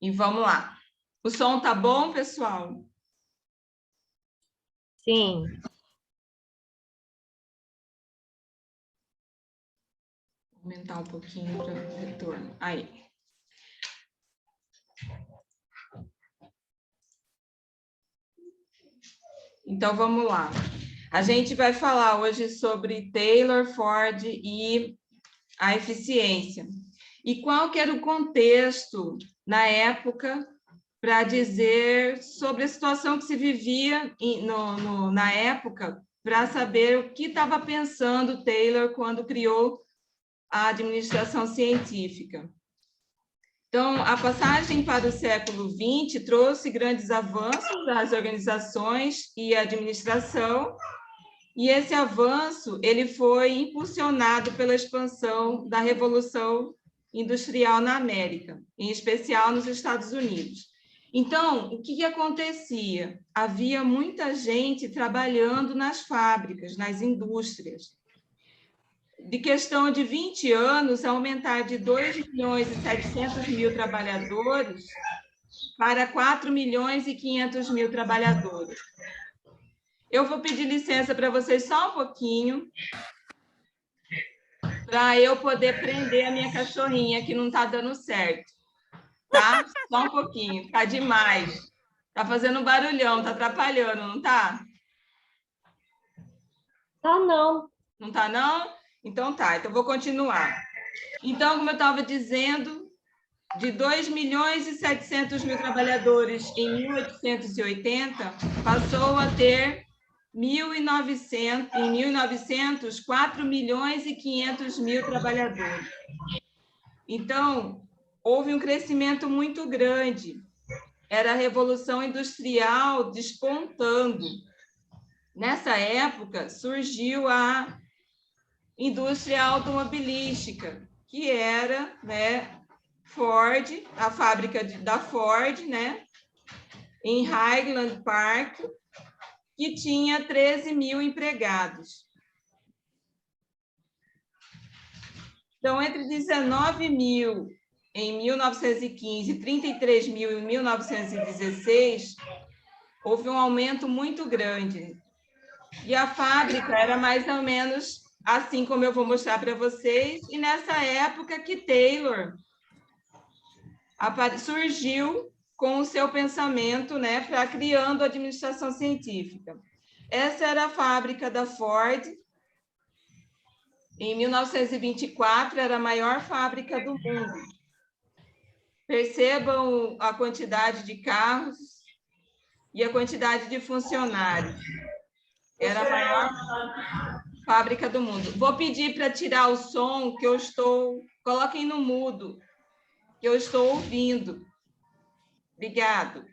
E vamos lá. O som tá bom, pessoal? Sim. Vou aumentar um pouquinho para o retorno. Aí. Então, vamos lá. A gente vai falar hoje sobre Taylor, Ford e a eficiência. E qual que era o contexto na época para dizer sobre a situação que se vivia na época, para saber o que estava pensando Taylor quando criou a administração científica. Então, a passagem para o século XX trouxe grandes avanços às organizações e à administração, e esse avanço ele foi impulsionado pela expansão da Revolução Industrial na América, em especial nos Estados Unidos. Então, o que acontecia? Havia muita gente trabalhando nas fábricas, nas indústrias. De questão de 20 anos, aumentar de 2.700.000 trabalhadores para 4.500.000 trabalhadores. Eu vou pedir licença para vocês só um pouquinho, para eu poder prender a minha cachorrinha, que não está dando certo. Tá? Só um pouquinho, está demais. Está fazendo um barulhão, está atrapalhando, não está? Tá, não. Não está, não? Então tá, então vou continuar. Então, como eu estava dizendo, de 2.700.000 trabalhadores em 1880, passou a ter 1.900, em 1900, 4.500.000 trabalhadores. Então, houve um crescimento muito grande. Era a Revolução Industrial despontando. Nessa época, surgiu a indústria automobilística, que era, né, Ford, a fábrica da Ford, né, em Highland Park, que tinha 13.000 empregados. Então, entre 19.000 em 1915 e 33.000 em 1916, houve um aumento muito grande. E a fábrica era mais ou menos assim como eu vou mostrar para vocês, e nessa época que Taylor surgiu com o seu pensamento, né, para criando a administração científica. Essa era a fábrica da Ford. Em 1924, era a maior fábrica do mundo. Percebam a quantidade de carros e a quantidade de funcionários. Era a maior fábrica do mundo. Vou pedir para tirar o som que eu estou... Coloquem no mudo, que eu estou ouvindo. Obrigado.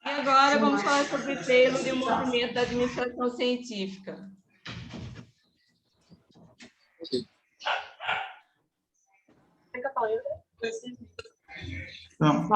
E agora vamos falar sobre Taylor e o movimento da administração científica. Não.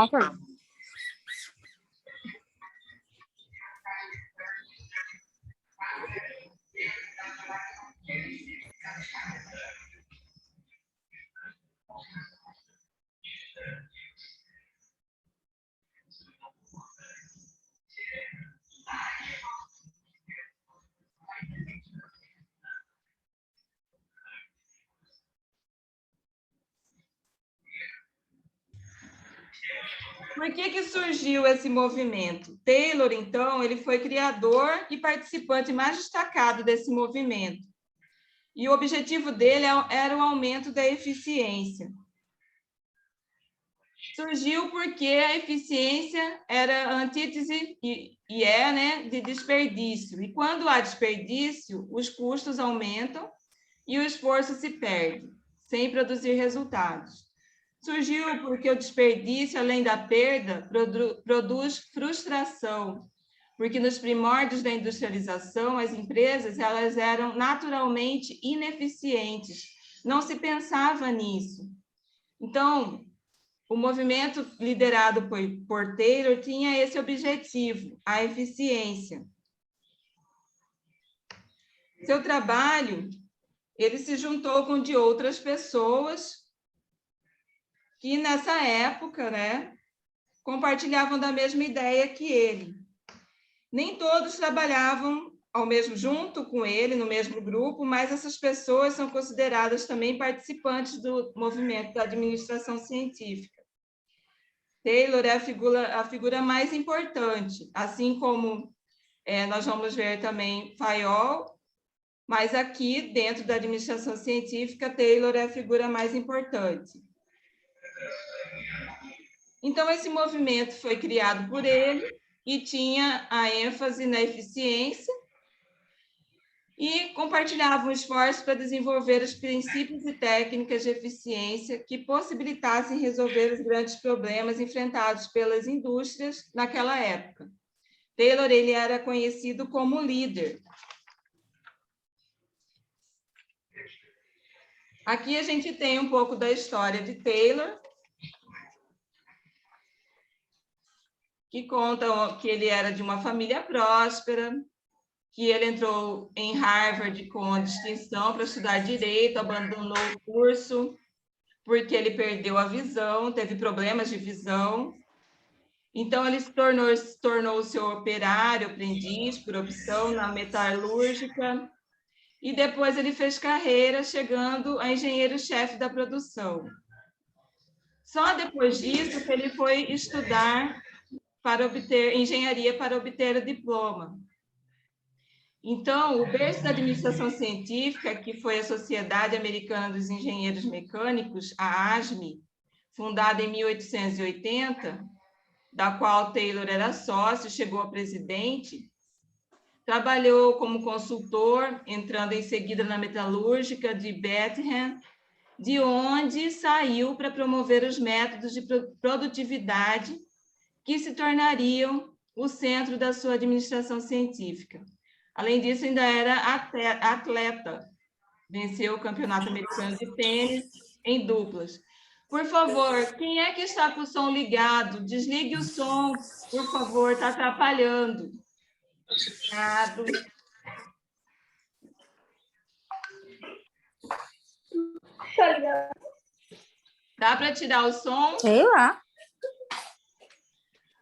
Por que surgiu esse movimento? Taylor, então, ele foi criador e participante mais destacado desse movimento. E o objetivo dele era o aumento da eficiência. Surgiu porque a eficiência era a antítese né, de desperdício. E quando há desperdício, os custos aumentam e o esforço se perde, sem produzir resultados. Surgiu porque o desperdício, além da perda, produz frustração, porque nos primórdios da industrialização, as empresas elas eram naturalmente ineficientes, não se pensava nisso. Então, o movimento liderado por Taylor tinha esse objetivo, a eficiência. Seu trabalho, ele se juntou com de outras pessoas que, nessa época, né, compartilhavam da mesma ideia que ele. Nem todos trabalhavam junto com ele, no mesmo grupo, mas essas pessoas são consideradas também participantes do movimento da administração científica. Taylor é a figura mais importante, assim como nós vamos ver também Fayol, mas aqui, dentro da administração científica, Taylor é a figura mais importante. Então, esse movimento foi criado por ele e tinha a ênfase na eficiência e compartilhavam esforços para desenvolver os princípios e técnicas de eficiência que possibilitassem resolver os grandes problemas enfrentados pelas indústrias naquela época. Taylor, ele era conhecido como líder. Aqui a gente tem um pouco da história de Taylor, que conta que ele era de uma família próspera, que ele entrou em Harvard com distinção para estudar direito, abandonou o curso porque ele perdeu a visão, teve problemas de visão. Então, ele se tornou seu operário, aprendiz, por opção, na metalúrgica, e depois ele fez carreira, chegando a engenheiro-chefe da produção. Só depois disso que ele foi estudar para obter engenharia para obter o diploma. Então, o berço da administração científica, que foi a Sociedade Americana dos Engenheiros Mecânicos, a ASME, fundada em 1880, da qual Taylor era sócio, chegou a presidente, trabalhou como consultor, entrando em seguida na metalúrgica de Bethlehem, de onde saiu para promover os métodos de produtividade que se tornariam o centro da sua administração científica. Além disso, ainda era atleta. Venceu o Campeonato Americano de Tênis em duplas. Por favor, quem é que está com o som ligado? Desligue o som, por favor, está atrapalhando. Obrigado. Dá para tirar o som? Sei lá.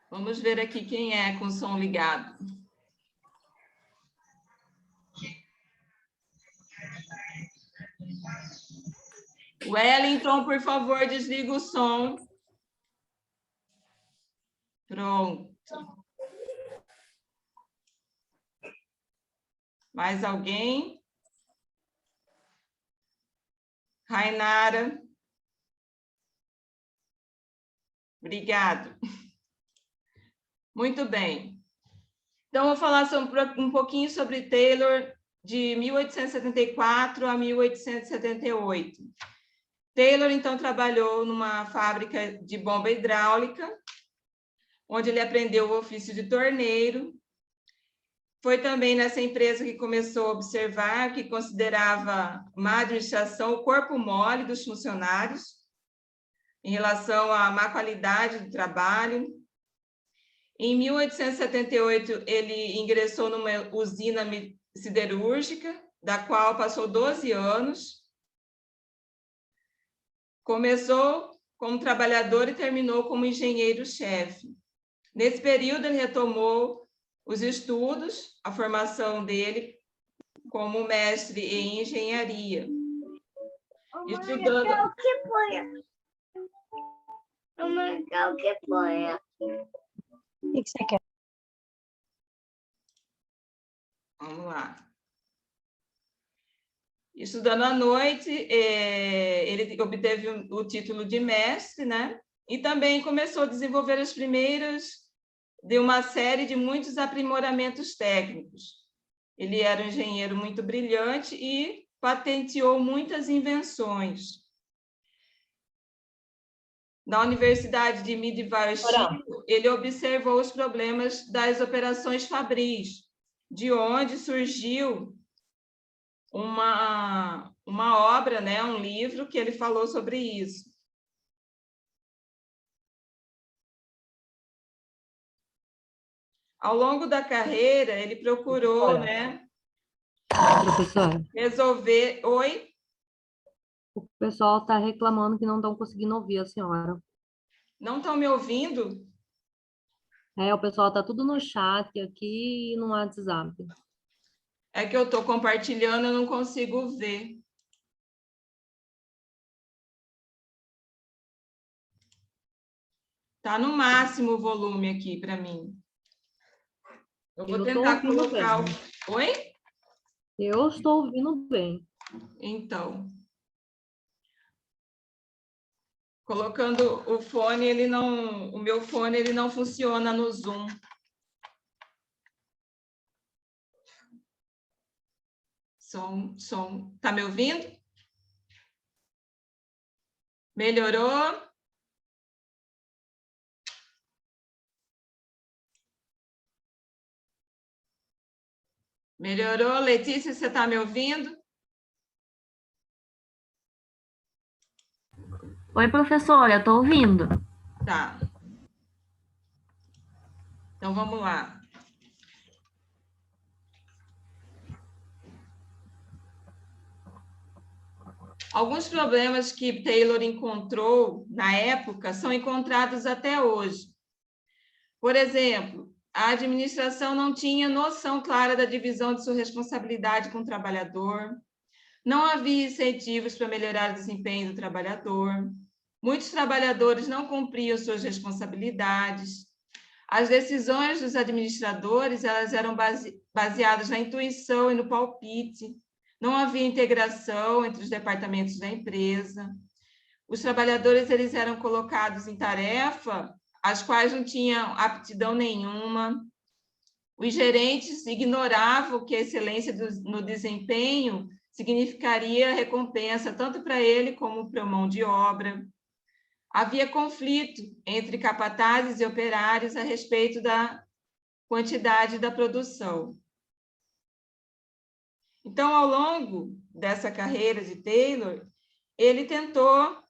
Vamos ver aqui quem é com o som ligado. Wellington, por favor, desliga o som. Pronto. Mais alguém? Rainara. Obrigado. Muito bem. Então, vou falar um pouquinho sobre Taylor de 1874 a 1878. Taylor, então, trabalhou numa fábrica de bomba hidráulica, onde ele aprendeu o ofício de torneiro. Foi também nessa empresa que começou a observar que considerava má administração o corpo mole dos funcionários, em relação à má qualidade do trabalho. Em 1878, ele ingressou numa usina siderúrgica, da qual passou 12 anos. Começou como trabalhador e terminou como engenheiro-chefe. Nesse período, ele retomou os estudos, a formação dele como mestre em engenharia. Estudando... O que foi? O que foi? O que você quer? Vamos lá. Estudando à noite, ele obteve o título de mestre, né? E também começou a desenvolver as primeiras de uma série de muitos aprimoramentos técnicos. Ele era um engenheiro muito brilhante e patenteou muitas invenções. Na Universidade de Midvale, ele observou os problemas das operações fabris, de onde surgiu uma obra, né, um livro que ele falou sobre isso. Ao longo da carreira, ele procurou, né, Professora, resolver... Oi? o pessoal está reclamando que não estão conseguindo ouvir a senhora. Não estão me ouvindo? O pessoal está tudo no chat aqui e no WhatsApp. É que eu estou compartilhando, eu não consigo ver. Está no máximo o volume aqui para mim. Eu vou Eu estou tentar ouvindo colocar bem. o... Oi? Eu estou ouvindo bem. Então, colocando o fone, ele não, o meu fone ele não funciona no Zoom. Som. Tá me ouvindo? Melhorou? Melhorou? Letícia, você está me ouvindo? Oi, professora, estou ouvindo. Tá. Então, vamos lá. Alguns problemas que Taylor encontrou na época são encontrados até hoje. Por exemplo, a administração não tinha noção clara da divisão de sua responsabilidade com o trabalhador, não havia incentivos para melhorar o desempenho do trabalhador, muitos trabalhadores não cumpriam suas responsabilidades, as decisões dos administradores elas eram baseadas na intuição e no palpite, não havia integração entre os departamentos da empresa, os trabalhadores eles eram colocados em tarefa as quais não tinham aptidão nenhuma, os gerentes ignoravam que a excelência no desempenho significaria recompensa tanto para ele como para a mão de obra. Havia conflito entre capatazes e operários a respeito da quantidade da produção. Então, ao longo dessa carreira de Taylor, ele tentou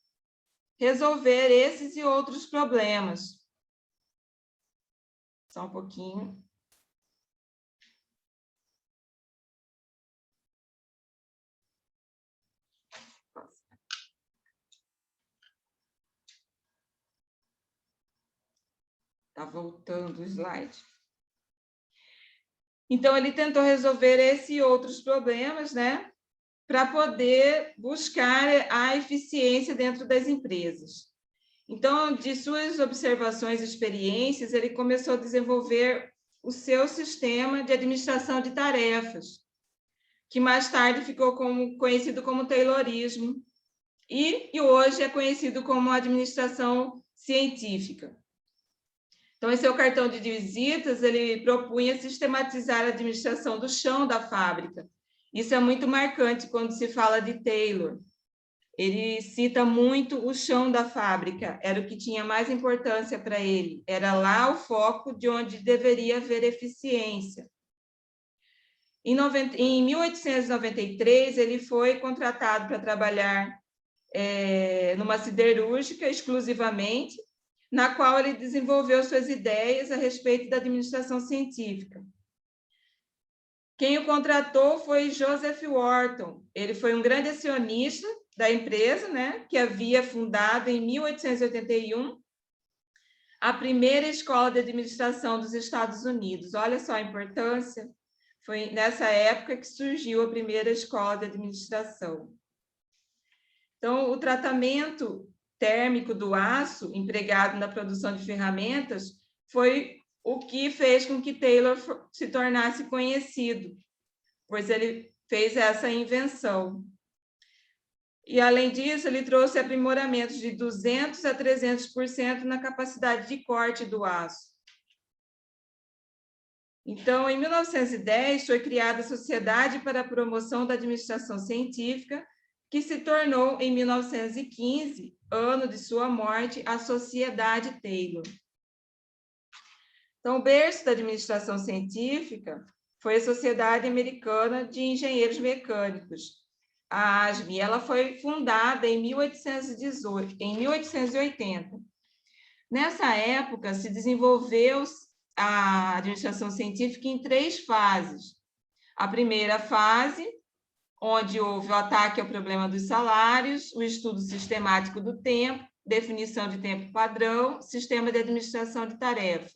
resolver esses e outros problemas. Só um pouquinho. Está voltando o slide. Então, ele tentou resolver esse e outros problemas, né? Para poder buscar a eficiência dentro das empresas. Então, de suas observações e experiências, ele começou a desenvolver o seu sistema de administração de tarefas, que mais tarde ficou conhecido como Taylorismo, e hoje é conhecido como administração científica. Então, em seu cartão de visitas, ele propunha sistematizar a administração do chão da fábrica. Isso é muito marcante quando se fala de Taylor. Ele cita muito o chão da fábrica, era o que tinha mais importância para ele, era lá o foco de onde deveria haver eficiência. Em 1893, ele foi contratado para trabalhar numa siderúrgica exclusivamente, na qual ele desenvolveu suas ideias a respeito da administração científica. Quem o contratou foi Joseph Wharton. Ele foi um grande acionista da empresa, né, que havia fundado em 1881 a primeira escola de administração dos Estados Unidos. Olha só a importância. Foi nessa época que surgiu a primeira escola de administração. Então, o tratamento térmico do aço empregado na produção de ferramentas foi o que fez com que Taylor se tornasse conhecido, pois ele fez essa invenção. E, além disso, ele trouxe aprimoramentos de 200% a 300% na capacidade de corte do aço. Então, em 1910, foi criada a Sociedade para a Promoção da Administração Científica, que se tornou, em 1915, ano de sua morte, a Sociedade Taylor. Então, o berço da administração científica foi a Sociedade Americana de Engenheiros Mecânicos, a ASME. Ela foi fundada em 1880. Nessa época, se desenvolveu a administração científica em 3 fases. A primeira fase, onde houve o ataque ao problema dos salários, o estudo sistemático do tempo, definição de tempo padrão, sistema de administração de tarefa.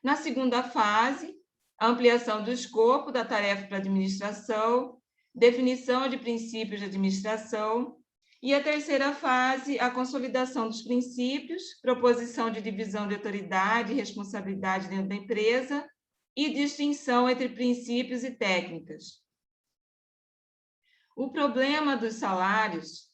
Na segunda fase, a ampliação do escopo da tarefa para administração, definição de princípios de administração, e a terceira fase, a consolidação dos princípios, proposição de divisão de autoridade e responsabilidade dentro da empresa e distinção entre princípios e técnicas. O problema dos salários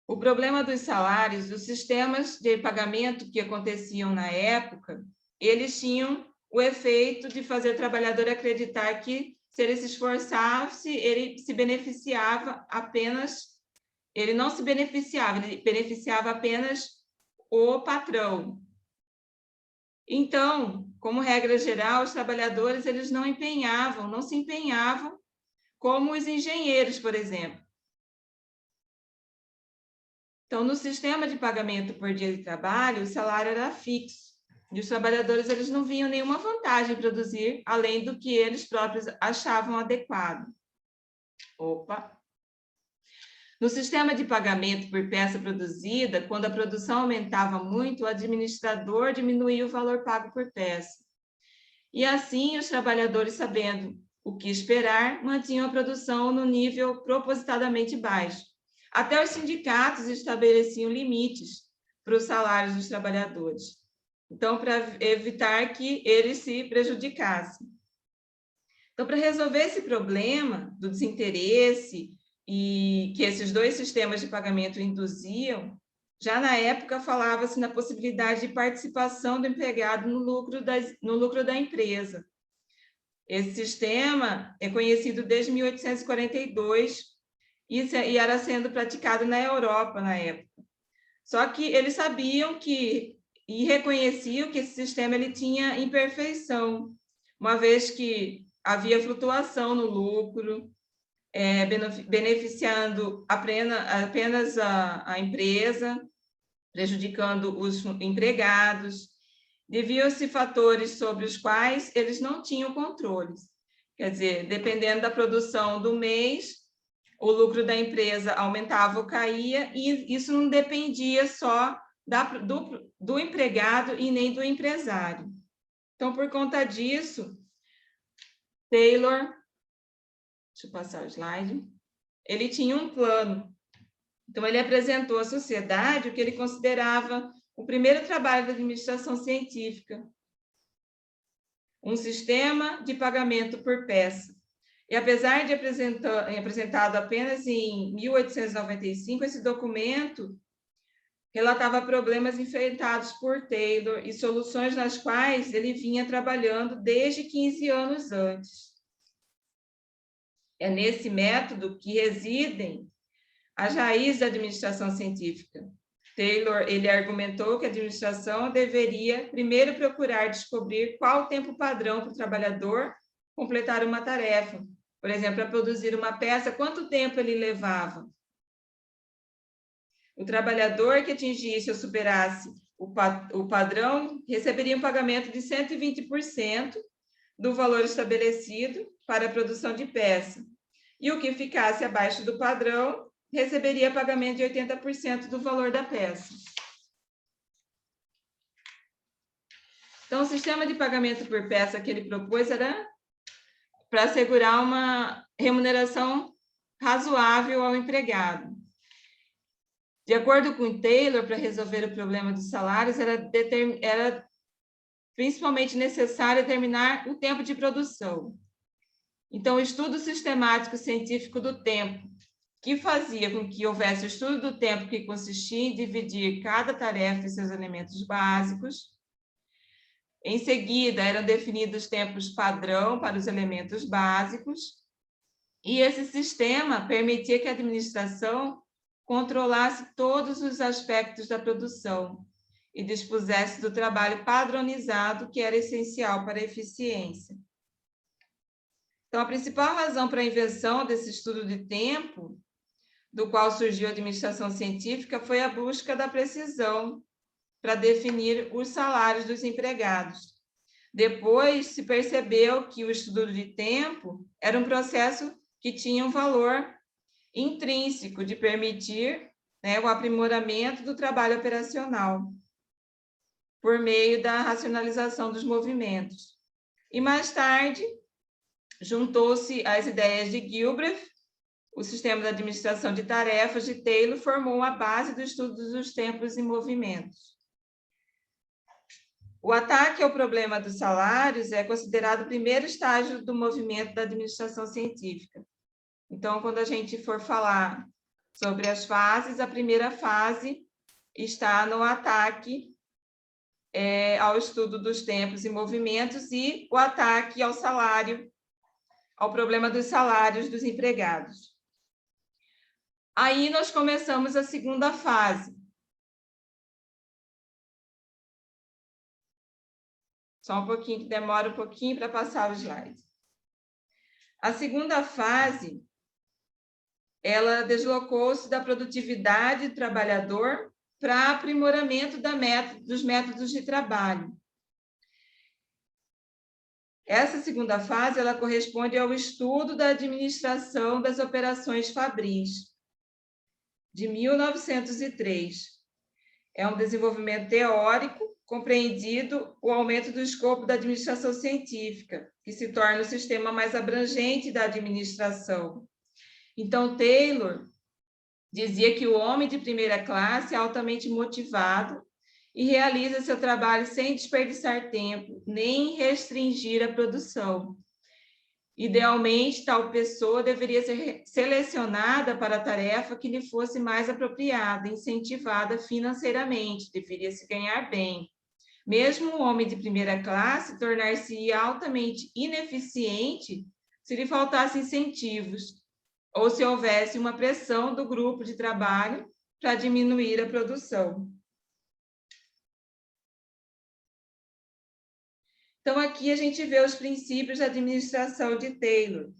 os sistemas de pagamento que aconteciam na época, eles tinham o efeito de fazer o trabalhador acreditar que, se ele se esforçasse, ele se beneficiava apenas, ele não se beneficiava, ele beneficiava apenas o patrão. Então, como regra geral, os trabalhadores eles não se empenhavam como os engenheiros, por exemplo. Então, no sistema de pagamento por dia de trabalho, o salário era fixo. E os trabalhadores eles não viam nenhuma vantagem em produzir, além do que eles próprios achavam adequado. No sistema de pagamento por peça produzida, quando a produção aumentava muito, o administrador diminuía o valor pago por peça. E assim, os trabalhadores, sabendo o que esperar, mantinham a produção no nível propositadamente baixo. Até os sindicatos estabeleciam limites para os salários dos trabalhadores. Então, para evitar que eles se prejudicassem. Então, para resolver esse problema do desinteresse e que esses dois sistemas de pagamento induziam, já na época falava-se na possibilidade de participação do empregado no lucro da empresa. Esse sistema é conhecido desde 1842 e era sendo praticado na Europa na época. Só que eles sabiam e reconheciam que esse sistema ele tinha imperfeição, uma vez que havia flutuação no lucro, beneficiando apenas a empresa, prejudicando os empregados. Deviam-se fatores sobre os quais eles não tinham controles. Quer dizer, dependendo da produção do mês, o lucro da empresa aumentava ou caía, e isso não dependia só do empregado e nem do empresário. Então, por conta disso, Taylor, deixa eu passar o slide, ele tinha um plano. Então, ele apresentou à sociedade o que ele considerava o primeiro trabalho da administração científica, um sistema de pagamento por peça. E apesar de apresentado apenas em 1895, esse documento relatava problemas enfrentados por Taylor e soluções nas quais ele vinha trabalhando desde 15 anos antes. É nesse método que residem as raízes da administração científica. Taylor, ele argumentou que a administração deveria primeiro procurar descobrir qual o tempo padrão para o trabalhador completar uma tarefa. Por exemplo, para produzir uma peça, quanto tempo ele levava? O trabalhador que atingisse ou superasse o padrão receberia um pagamento de 120% do valor estabelecido para a produção de peça. E o que ficasse abaixo do padrão receberia pagamento de 80% do valor da peça. Então, o sistema de pagamento por peça que ele propôs era para assegurar uma remuneração razoável ao empregado. De acordo com Taylor, para resolver o problema dos salários, era principalmente necessário determinar o tempo de produção. Então, o estudo sistemático científico do tempo, que fazia com que houvesse o estudo do tempo, que consistia em dividir cada tarefa em seus elementos básicos. Em seguida, eram definidos tempos padrão para os elementos básicos, e esse sistema permitia que a administração controlasse todos os aspectos da produção e dispusesse do trabalho padronizado, que era essencial para a eficiência. Então, a principal razão para a invenção desse estudo de tempo, do qual surgiu a administração científica, foi a busca da precisão para definir os salários dos empregados. Depois se percebeu que o estudo de tempo era um processo que tinha um valor intrínseco de permitir, né, o aprimoramento do trabalho operacional por meio da racionalização dos movimentos. E mais tarde, juntou-se às ideias de Gilbreth, o sistema de administração de tarefas de Taylor formou a base do estudo dos tempos e movimentos. O ataque ao problema dos salários é considerado o primeiro estágio do movimento da administração científica. Então, quando a gente for falar sobre as fases, a primeira fase está no ataque ao estudo dos tempos e movimentos e o ataque ao salário, ao problema dos salários dos empregados. Aí nós começamos a segunda fase. Só um pouquinho, que demora um pouquinho para passar o slide. A segunda fase, ela deslocou-se da produtividade do trabalhador para aprimoramento dos métodos de trabalho. Essa segunda fase, ela corresponde ao estudo da administração das operações fabris, de 1903. É um desenvolvimento teórico, compreendido o aumento do escopo da administração científica, que se torna o sistema mais abrangente da administração. Então, Taylor dizia que o homem de primeira classe é altamente motivado e realiza seu trabalho sem desperdiçar tempo, nem restringir a produção. Idealmente, tal pessoa deveria ser selecionada para a tarefa que lhe fosse mais apropriada, incentivada financeiramente, deveria se ganhar bem. Mesmo um homem de primeira classe tornar-se altamente ineficiente se lhe faltassem incentivos, ou se houvesse uma pressão do grupo de trabalho para diminuir a produção. Então, aqui a gente vê os princípios da administração de Taylor,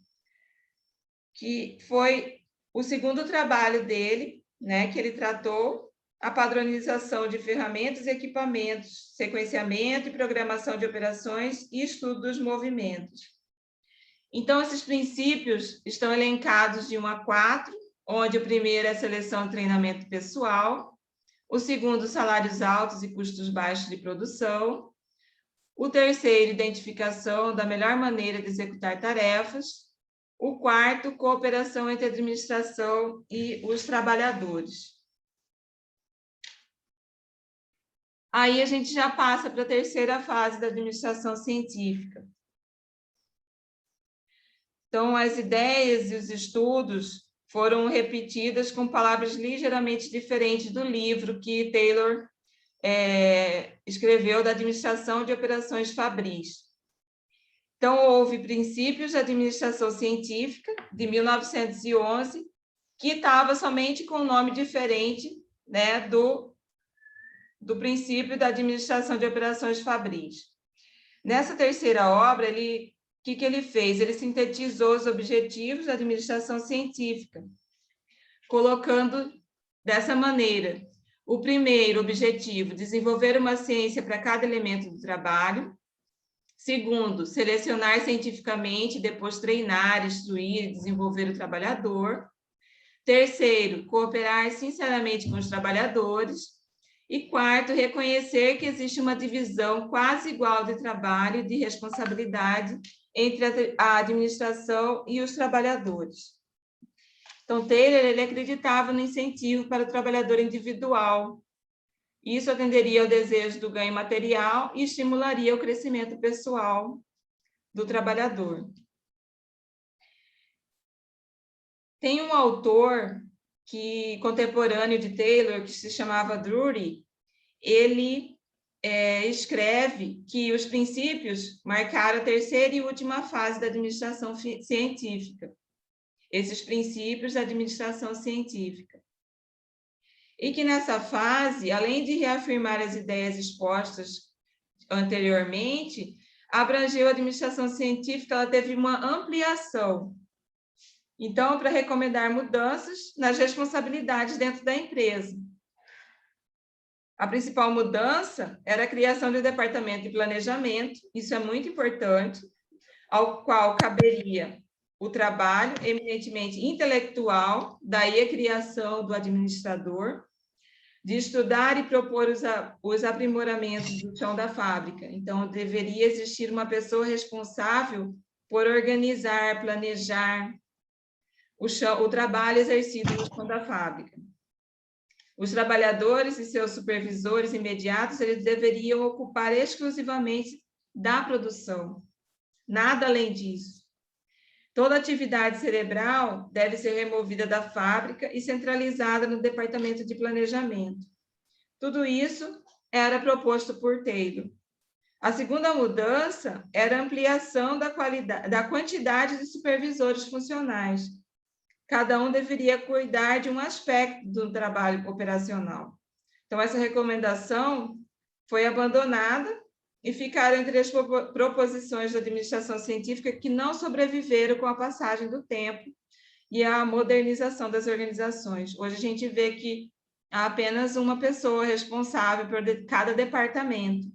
que foi o segundo trabalho dele, né, que ele tratou, a padronização de ferramentas e equipamentos, sequenciamento e programação de operações e estudo dos movimentos. Então, esses princípios estão elencados de 1 a 4, onde o primeiro é a seleção e treinamento pessoal, o segundo, salários altos e custos baixos de produção, o terceiro, identificação da melhor maneira de executar tarefas, o quarto, cooperação entre a administração e os trabalhadores. Aí a gente já passa para a terceira fase da administração científica. Então, as ideias e os estudos foram repetidas com palavras ligeiramente diferentes do livro que Taylor escreveu da administração de operações fabris. Então, houve princípios de administração científica, de 1911, que estava somente com um nome diferente, né, do princípio da administração de operações fabris. Nessa terceira obra, o que ele fez? Ele sintetizou os objetivos da administração científica, colocando dessa maneira: o primeiro objetivo, desenvolver uma ciência para cada elemento do trabalho. Segundo, selecionar cientificamente, depois treinar, instruir e desenvolver o trabalhador. Terceiro, cooperar sinceramente com os trabalhadores. E quarto, reconhecer que existe uma divisão quase igual de trabalho e de responsabilidade entre a administração e os trabalhadores. Então, Taylor ele acreditava no incentivo para o trabalhador individual. Isso atenderia ao desejo do ganho material e estimularia o crescimento pessoal do trabalhador. Tem um autor contemporâneo de Taylor, que se chamava Drury, ele escreve que os princípios marcaram a terceira e última fase da administração científica. Esses princípios da administração científica. E que nessa fase, além de reafirmar as ideias expostas anteriormente, abrangeu a administração científica, ela teve uma ampliação. Então, para recomendar mudanças nas responsabilidades dentro da empresa. A principal mudança era a criação do departamento de planejamento, isso é muito importante, ao qual caberia o trabalho eminentemente intelectual, daí a criação do administrador, de estudar e propor os aprimoramentos do chão da fábrica. Então, deveria existir uma pessoa responsável por organizar, planejar o trabalho exercido no chão da fábrica. Os trabalhadores e seus supervisores imediatos, eles deveriam ocupar exclusivamente da produção, nada além disso. Toda atividade cerebral deve ser removida da fábrica e centralizada no departamento de planejamento. Tudo isso era proposto por Taylor. A segunda mudança era a ampliação da quantidade de supervisores funcionais. Cada um deveria cuidar de um aspecto do trabalho operacional. Então, essa recomendação foi abandonada e ficaram entre as proposições da administração científica que não sobreviveram com a passagem do tempo e a modernização das organizações. Hoje a gente vê que há apenas uma pessoa responsável por cada departamento.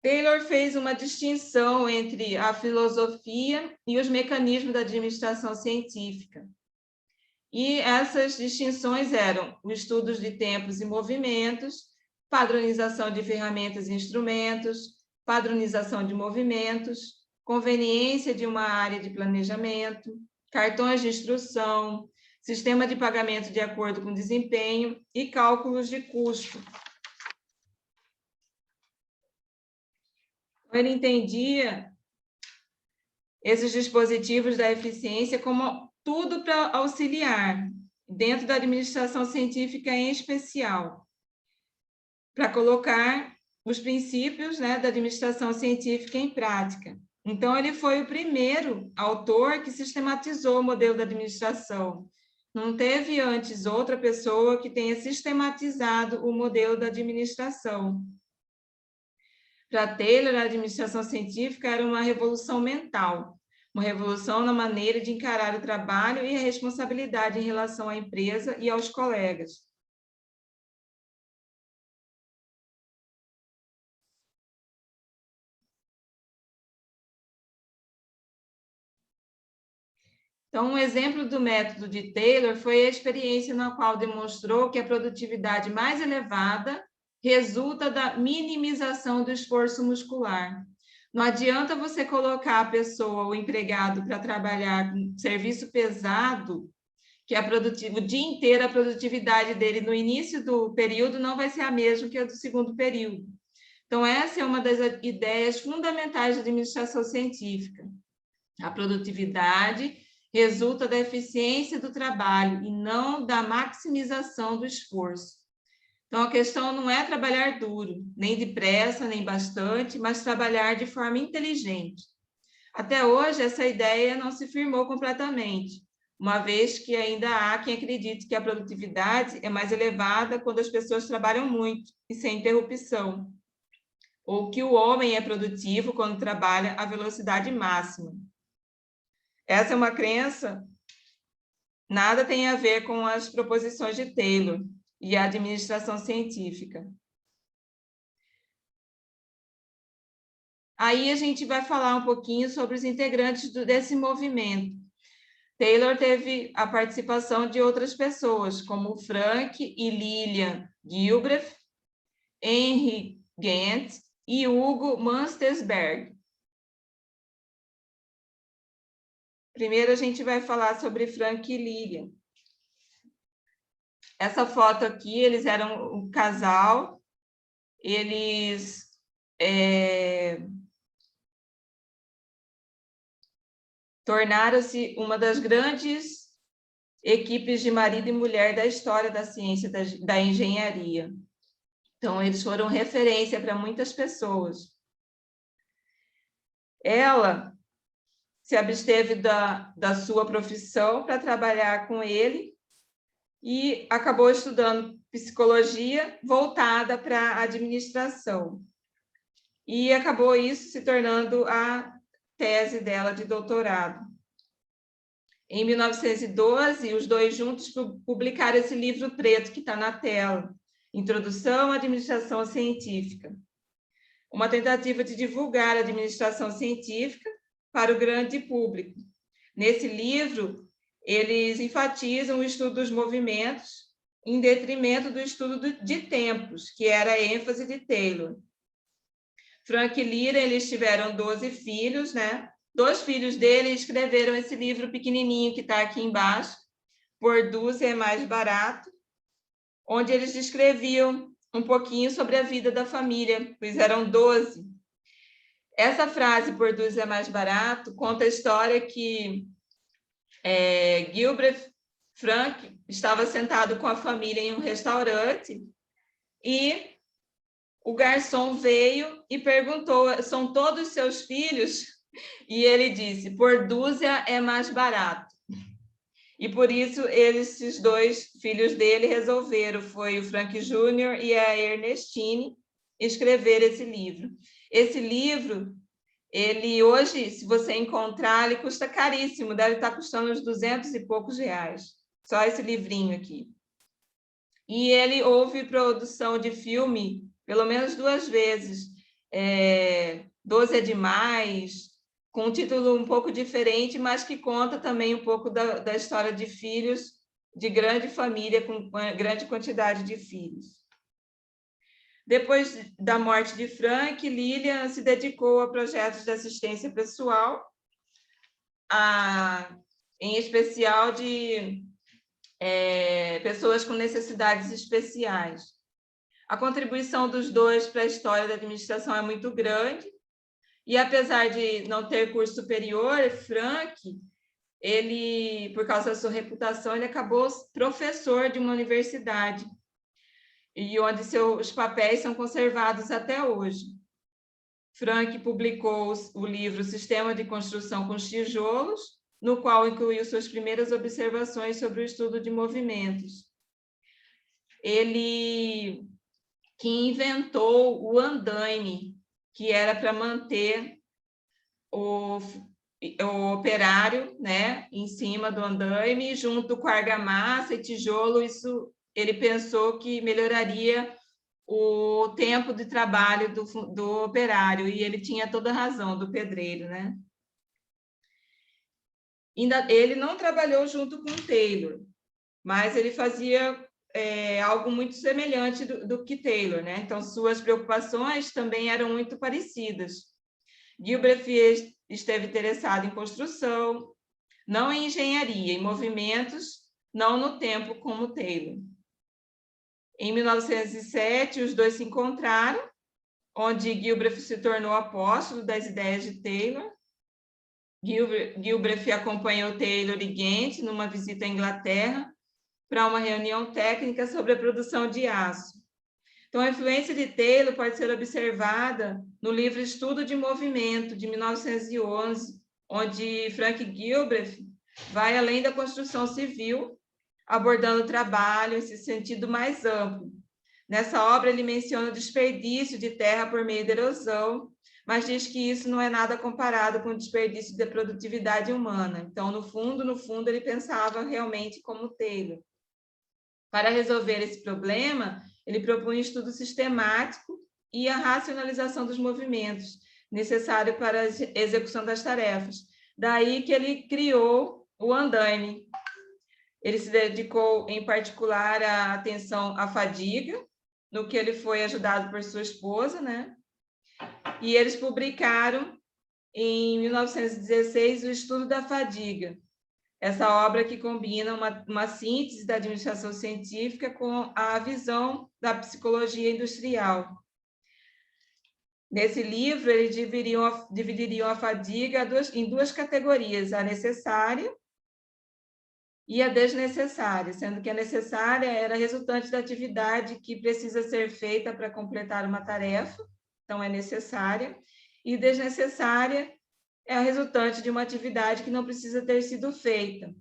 Taylor fez uma distinção entre a filosofia e os mecanismos da administração científica. E essas distinções eram os estudos de tempos e movimentos, padronização de ferramentas e instrumentos, padronização de movimentos, conveniência de uma área de planejamento, cartões de instrução, sistema de pagamento de acordo com desempenho e cálculos de custo. Ele entendia esses dispositivos da eficiência como tudo para auxiliar, dentro da administração científica em especial, para colocar os princípios, né, da administração científica em prática. Então, ele foi o primeiro autor que sistematizou o modelo da administração. Não teve antes outra pessoa que tenha sistematizado o modelo da administração. Para Taylor, a administração científica era uma revolução mental, uma revolução na maneira de encarar o trabalho e a responsabilidade em relação à empresa e aos colegas. Então, um exemplo do método de Taylor foi a experiência na qual demonstrou que a produtividade mais elevada resulta da minimização do esforço muscular. Não adianta você colocar a pessoa, o empregado, para trabalhar com serviço pesado, que o dia inteiro a produtividade dele no início do período não vai ser a mesma que a do segundo período. Então, essa é uma das ideias fundamentais da administração científica. A produtividade resulta da eficiência do trabalho e não da maximização do esforço. Então, a questão não é trabalhar duro, nem depressa, nem bastante, mas trabalhar de forma inteligente. Até hoje, essa ideia não se firmou completamente, uma vez que ainda há quem acredite que a produtividade é mais elevada quando as pessoas trabalham muito e sem interrupção, ou que o homem é produtivo quando trabalha à velocidade máxima. Essa é uma crença, nada tem a ver com as proposições de Taylor e a administração científica. Aí a gente vai falar um pouquinho sobre os integrantes desse movimento. Taylor teve a participação de outras pessoas, como Frank e Lillian Gilbreth, Henry Gantt e Hugo Munstersberg. Primeiro a gente vai falar sobre Frank e Lillian. Essa foto aqui, eles eram um casal, eles tornaram-se uma das grandes equipes de marido e mulher da história da ciência da engenharia. Então, eles foram referência para muitas pessoas. Ela se absteve da sua profissão para trabalhar com ele e acabou estudando psicologia voltada para a administração. E acabou isso se tornando tese dela de doutorado. Em 1912, os dois juntos publicaram esse livro preto que está na tela, Introdução à Administração Científica, uma tentativa de divulgar a administração científica para o grande público. Nesse livro, eles enfatizam o estudo dos movimentos em detrimento do estudo de tempos, que era a ênfase de Taylor. Frank e Lyra, eles tiveram 12 filhos, né? 2 filhos dele escreveram esse livro pequenininho que está aqui embaixo, Por Dúzia é Mais Barato, onde eles descreviam um pouquinho sobre a vida da família, pois eram 12. Essa frase, Por Dúzia é Mais Barato, conta a história que Gilbert Frank estava sentado com a família em um restaurante e o garçom veio e perguntou, são todos seus filhos? E ele disse, por dúzia é mais barato. E por isso esses 2 filhos dele resolveram, foi o Frank Jr. e a Ernestine, escrever esse livro. Esse livro, ele hoje, se você encontrar, ele custa caríssimo, deve estar custando uns 200 e poucos reais. Só esse livrinho aqui. E ele houve produção de filme pelo menos 2 vezes. 12 é Demais, com um título um pouco diferente, mas que conta também um pouco da história de filhos de grande família, com grande quantidade de filhos. Depois da morte de Frank, Lilian se dedicou a projetos de assistência pessoal, em especial de pessoas com necessidades especiais. A contribuição dos 2 para a história da administração é muito grande, e apesar de não ter curso superior, Frank, ele, por causa da sua reputação, ele acabou professor de uma universidade, e onde seus papéis são conservados até hoje. Frank publicou o livro Sistema de Construção com Tijolos, no qual incluiu suas primeiras observações sobre o estudo de movimentos. Ele que inventou o andaime, que era para manter o operário, né, em cima do andaime, junto com argamassa e tijolo. Isso ele pensou que melhoraria o tempo de trabalho do operário, e ele tinha toda a razão, do pedreiro, né? Ele não trabalhou junto com Taylor, mas ele fazia algo muito semelhante do que Taylor, né? Então, suas preocupações também eram muito parecidas. Gilbert esteve interessado em construção, não em engenharia, em movimentos, não no tempo como Taylor. Em 1907, os 2 se encontraram, onde Gilbert se tornou apóstolo das ideias de Taylor. Gilbert acompanhou Taylor e Ghent numa visita à Inglaterra para uma reunião técnica sobre a produção de aço. Então, a influência de Taylor pode ser observada no livro Estudo de Movimento, de 1911, onde Frank Gilbert vai além da construção civil, abordando o trabalho em seu sentido mais amplo. Nessa obra, ele menciona o desperdício de terra por meio da erosão, mas diz que isso não é nada comparado com o desperdício da produtividade humana. Então, no fundo, ele pensava realmente como Taylor. Para resolver esse problema, ele propunha um estudo sistemático e a racionalização dos movimentos necessário para a execução das tarefas. Daí que ele criou o andaime. Ele se dedicou, em particular, a atenção à fadiga, no que ele foi ajudado por sua esposa, né? E eles publicaram, em 1916, o Estudo da Fadiga, essa obra que combina uma síntese da administração científica com a visão da psicologia industrial. Nesse livro, eles dividiriam a fadiga em 2 categorias, a necessária e a desnecessária, sendo que a necessária era resultante da atividade que precisa ser feita para completar uma tarefa, então é necessária, e desnecessária é a resultante de uma atividade que não precisa ter sido feita.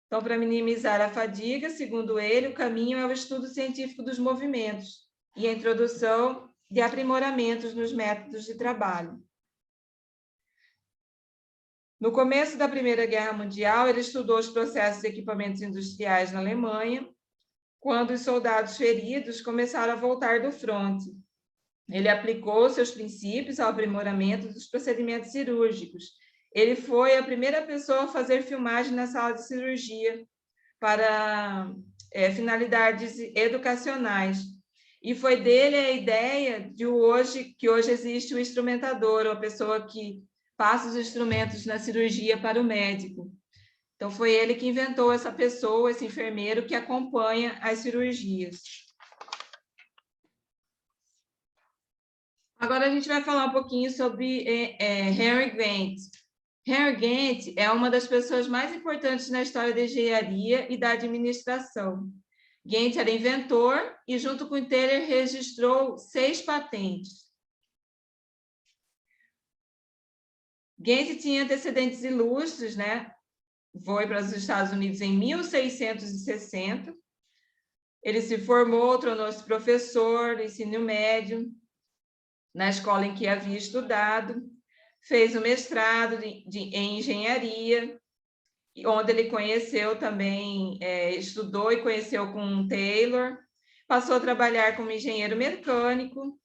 Então, para minimizar a fadiga, segundo ele, o caminho é o estudo científico dos movimentos e a introdução de aprimoramentos nos métodos de trabalho. No começo da Primeira Guerra Mundial, ele estudou os processos e equipamentos industriais na Alemanha, quando os soldados feridos começaram a voltar do fronte. Ele aplicou seus princípios ao aprimoramento dos procedimentos cirúrgicos. Ele foi a primeira pessoa a fazer filmagem na sala de cirurgia para finalidades educacionais. E foi dele a ideia que hoje existe o instrumentador, ou a pessoa que passa os instrumentos na cirurgia para o médico. Então, foi ele que inventou essa pessoa, esse enfermeiro que acompanha as cirurgias. Agora, a gente vai falar um pouquinho sobre Henry Gantt. Henry Gantt é uma das pessoas mais importantes na história da engenharia e da administração. Gantt era inventor e, junto com Taylor, registrou 6 patentes. Gantt tinha antecedentes ilustres, né? Foi para os Estados Unidos em 1660. Ele se formou, tornou-se professor de ensino médio na escola em que havia estudado, fez o mestrado em engenharia, onde ele conheceu também, estudou e conheceu com Taylor, passou a trabalhar como engenheiro mecânico.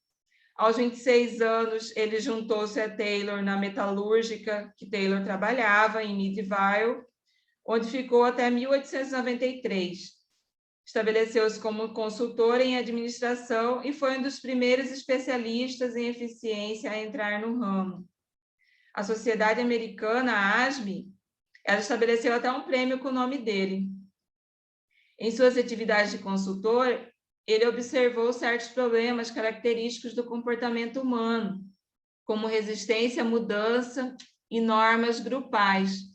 Aos 26 anos, ele juntou-se a Taylor na metalúrgica que Taylor trabalhava, em Meadville, onde ficou até 1893. Estabeleceu-se como consultor em administração e foi um dos primeiros especialistas em eficiência a entrar no ramo. A Sociedade Americana, a ASME, ela estabeleceu até um prêmio com o nome dele. Em suas atividades de consultor, ele observou certos problemas característicos do comportamento humano, como resistência à mudança e normas grupais,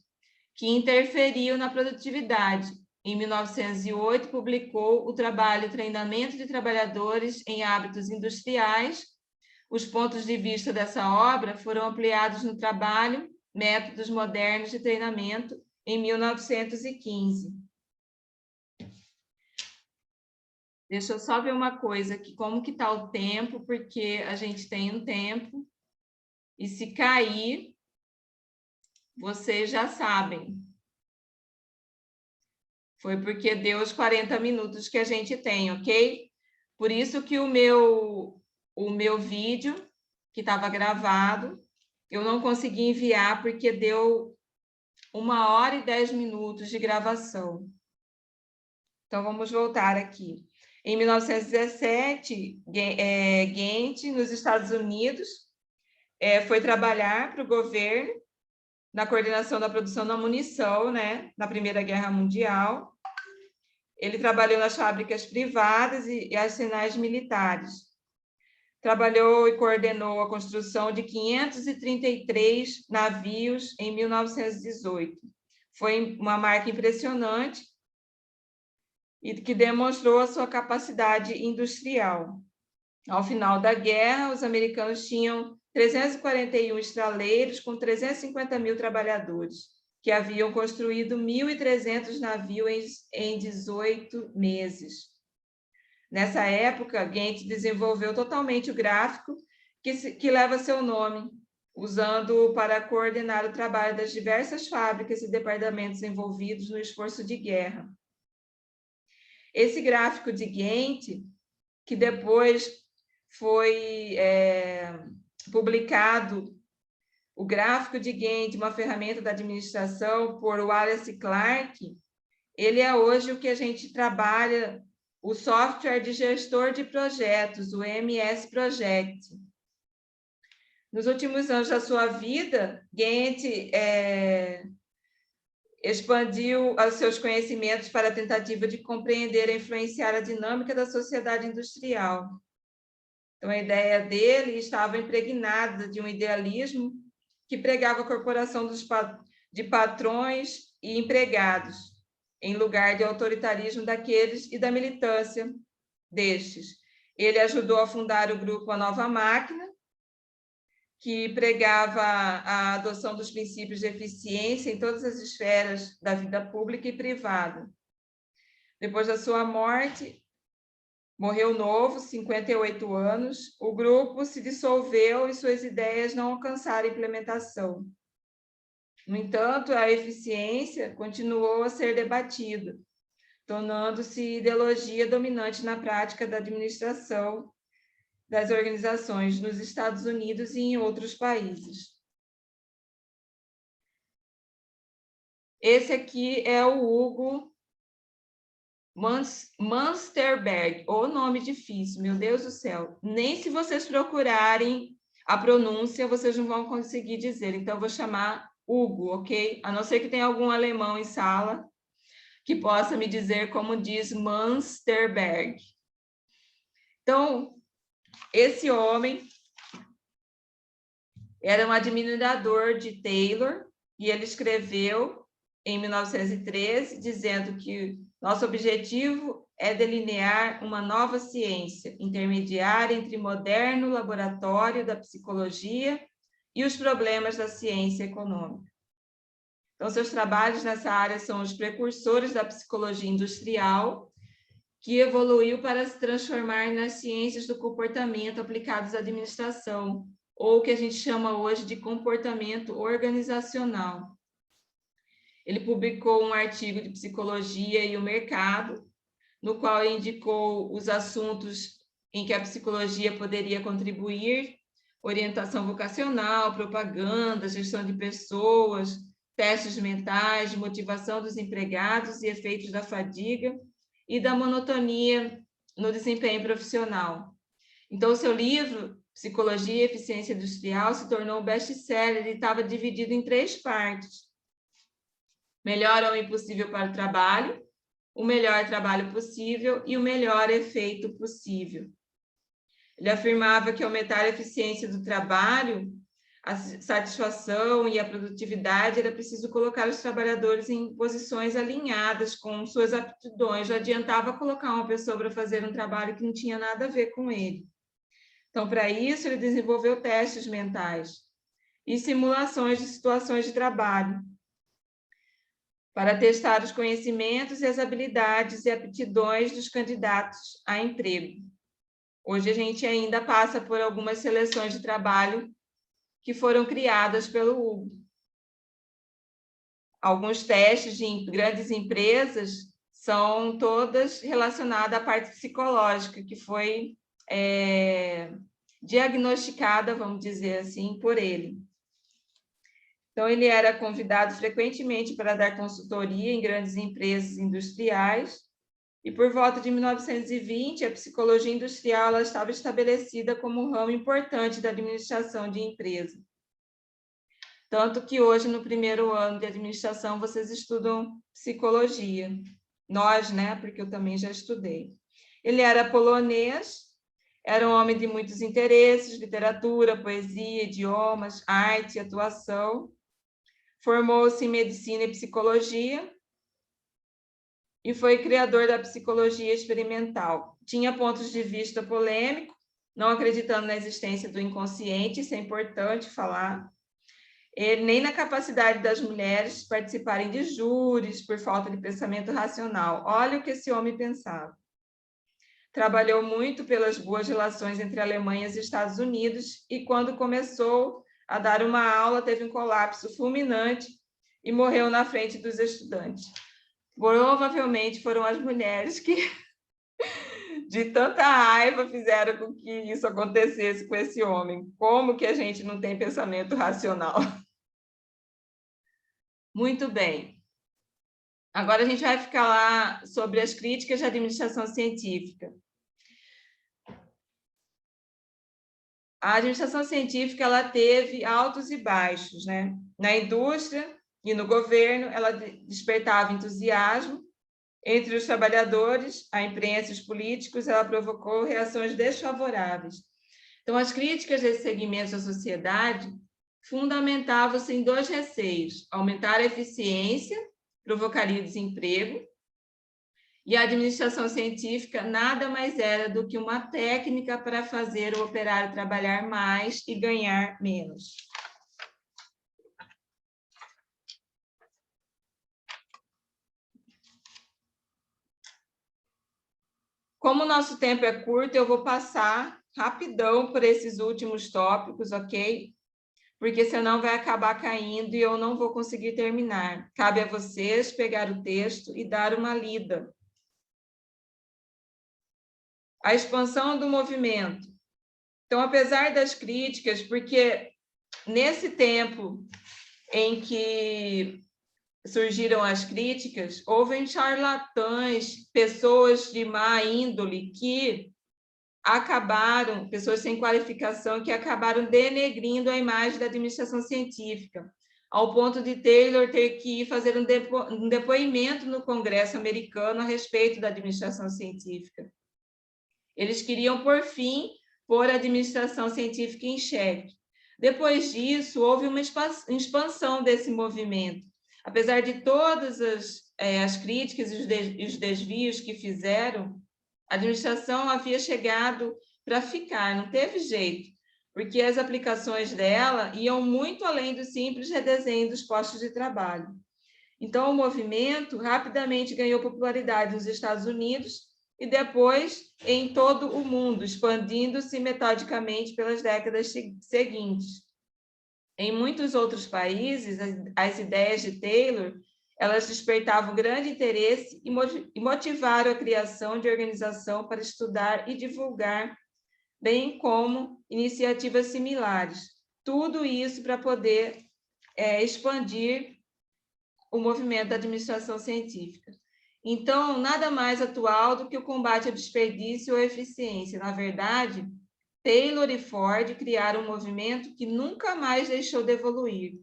que interferiam na produtividade. Em 1908, publicou o trabalho Treinamento de Trabalhadores em Hábitos Industriais. Os pontos de vista dessa obra foram ampliados no trabalho Métodos Modernos de Treinamento, em 1915. Deixa eu só ver uma coisa aqui, como que está o tempo, porque a gente tem um tempo, e se cair, vocês já sabem. Foi porque deu os 40 minutos que a gente tem, ok? Por isso que o meu vídeo, que estava gravado, eu não consegui enviar porque deu 1h10 de gravação. Então, vamos voltar aqui. Em 1917, Gantt, nos Estados Unidos, foi trabalhar para o governo na coordenação da produção da munição, né, na Primeira Guerra Mundial. Ele trabalhou nas fábricas privadas e arsenais militares. Trabalhou e coordenou a construção de 533 navios em 1918. Foi uma marca impressionante e que demonstrou a sua capacidade industrial. Ao final da guerra, os americanos tinham 341 estaleiros com 350 mil trabalhadores, que haviam construído 1.300 navios em 18 meses. Nessa época, Gantt desenvolveu totalmente o gráfico que leva seu nome, usando-o para coordenar o trabalho das diversas fábricas e departamentos envolvidos no esforço de guerra. Esse gráfico de Gantt, que depois foi publicado, o gráfico de Gantt, uma ferramenta da administração, por Wallace Clark, ele é hoje o que a gente trabalha, o software de gestor de projetos, o MS Project. Nos últimos anos da sua vida, Gantt expandiu os seus conhecimentos para a tentativa de compreender e influenciar a dinâmica da sociedade industrial. Então, a ideia dele estava impregnada de um idealismo que pregava a corporação de patrões e empregados, em lugar de autoritarismo daqueles e da militância destes. Ele ajudou a fundar o grupo A Nova Máquina, que pregava a adoção dos princípios de eficiência em todas as esferas da vida pública e privada. Depois da sua morte, morreu novo, 58 anos, o grupo se dissolveu e suas ideias não alcançaram implementação. No entanto, a eficiência continuou a ser debatida, tornando-se ideologia dominante na prática da administração das organizações nos Estados Unidos e em outros países. Esse aqui é o Hugo Munsterberg, ou nome difícil, meu Deus do céu. Nem se vocês procurarem a pronúncia, vocês não vão conseguir dizer. Então, eu vou chamar Hugo, ok? A não ser que tenha algum alemão em sala que possa me dizer como diz Munsterberg. Então, esse homem era um admirador de Taylor e ele escreveu em 1913, dizendo que nosso objetivo é delinear uma nova ciência intermediária entre o moderno laboratório da psicologia e os problemas da ciência econômica. Então, seus trabalhos nessa área são os precursores da psicologia industrial, que evoluiu para se transformar nas ciências do comportamento aplicadas à administração, ou o que a gente chama hoje de comportamento organizacional. Ele publicou um artigo de Psicologia e o Mercado, no qual indicou os assuntos em que a psicologia poderia contribuir: orientação vocacional, propaganda, gestão de pessoas, testes mentais, motivação dos empregados e efeitos da fadiga e da monotonia no desempenho profissional. Então, o seu livro, Psicologia e Eficiência Industrial, se tornou um best-seller e estava dividido em 3 partes. Melhor homem possível para o trabalho, o melhor trabalho possível e o melhor efeito possível. Ele afirmava que aumentar a eficiência do trabalho, a satisfação e a produtividade, era preciso colocar os trabalhadores em posições alinhadas com suas aptidões. Não adiantava colocar uma pessoa para fazer um trabalho que não tinha nada a ver com ele. Então, para isso, ele desenvolveu testes mentais e simulações de situações de trabalho, para testar os conhecimentos e as habilidades e aptidões dos candidatos a emprego. Hoje a gente ainda passa por algumas seleções de trabalho que foram criadas pelo Hugo. Alguns testes de grandes empresas são todas relacionadas à parte psicológica, que foi diagnosticada, vamos dizer assim, por ele. Então, ele era convidado frequentemente para dar consultoria em grandes empresas industriais, e por volta de 1920, a psicologia industrial ela estava estabelecida como um ramo importante da administração de empresa. Tanto que hoje, no primeiro ano de administração, vocês estudam psicologia. Nós, né? Porque eu também já estudei. Ele era polonês, era um homem de muitos interesses, literatura, poesia, idiomas, arte, atuação. Formou-se em medicina e psicologia e foi criador da psicologia experimental. Tinha pontos de vista polêmicos, não acreditando na existência do inconsciente, isso é importante falar. Ele, nem na capacidade das mulheres participarem de júris por falta de pensamento racional. Olha o que esse homem pensava. Trabalhou muito pelas boas relações entre a Alemanha e os Estados Unidos e, quando começou a dar uma aula, teve um colapso fulminante e morreu na frente dos estudantes. Provavelmente foram as mulheres que, de tanta raiva, fizeram com que isso acontecesse com esse homem. Como que a gente não tem pensamento racional? Muito bem. Agora a gente vai ficar lá sobre as críticas de administração científica. A administração científica ela teve altos e baixos, né? Na indústria e no governo, ela despertava entusiasmo. Entre os trabalhadores, a imprensa e os políticos, ela provocou reações desfavoráveis. Então, as críticas desse segmento da sociedade fundamentavam-se em 2 receios: aumentar a eficiência provocaria desemprego, e a administração científica nada mais era do que uma técnica para fazer o operário trabalhar mais e ganhar menos. Como o nosso tempo é curto, eu vou passar rapidão por esses últimos tópicos, ok? porque senão vai acabar caindo e eu não vou conseguir terminar. Cabe a vocês pegar o texto e dar uma lida. A expansão do movimento. Então, apesar das críticas, porque nesse tempo em que surgiram as críticas, houve charlatães, pessoas de má índole que acabaram, pessoas sem qualificação, que acabaram denegrindo a imagem da administração científica, ao ponto de Taylor ter que ir fazer um depoimento no Congresso americano a respeito da administração científica. Eles queriam, por fim, pôr a administração científica em xeque. Depois disso, houve uma expansão desse movimento. Apesar de todas as críticas e os desvios que fizeram, a administração havia chegado para ficar, não teve jeito, porque as aplicações dela iam muito além do simples redesenho dos postos de trabalho. Então, o movimento rapidamente ganhou popularidade nos Estados Unidos e depois em todo o mundo, expandindo-se metodicamente pelas décadas seguintes. Em muitos outros países, as ideias de Taylor, elas despertavam grande interesse e motivaram a criação de organização para estudar e divulgar, bem como iniciativas similares. Tudo isso para poder expandir o movimento da administração científica. Então, nada mais atual do que o combate ao desperdício ou eficiência. Na verdade, Taylor e Ford criaram um movimento que nunca mais deixou de evoluir.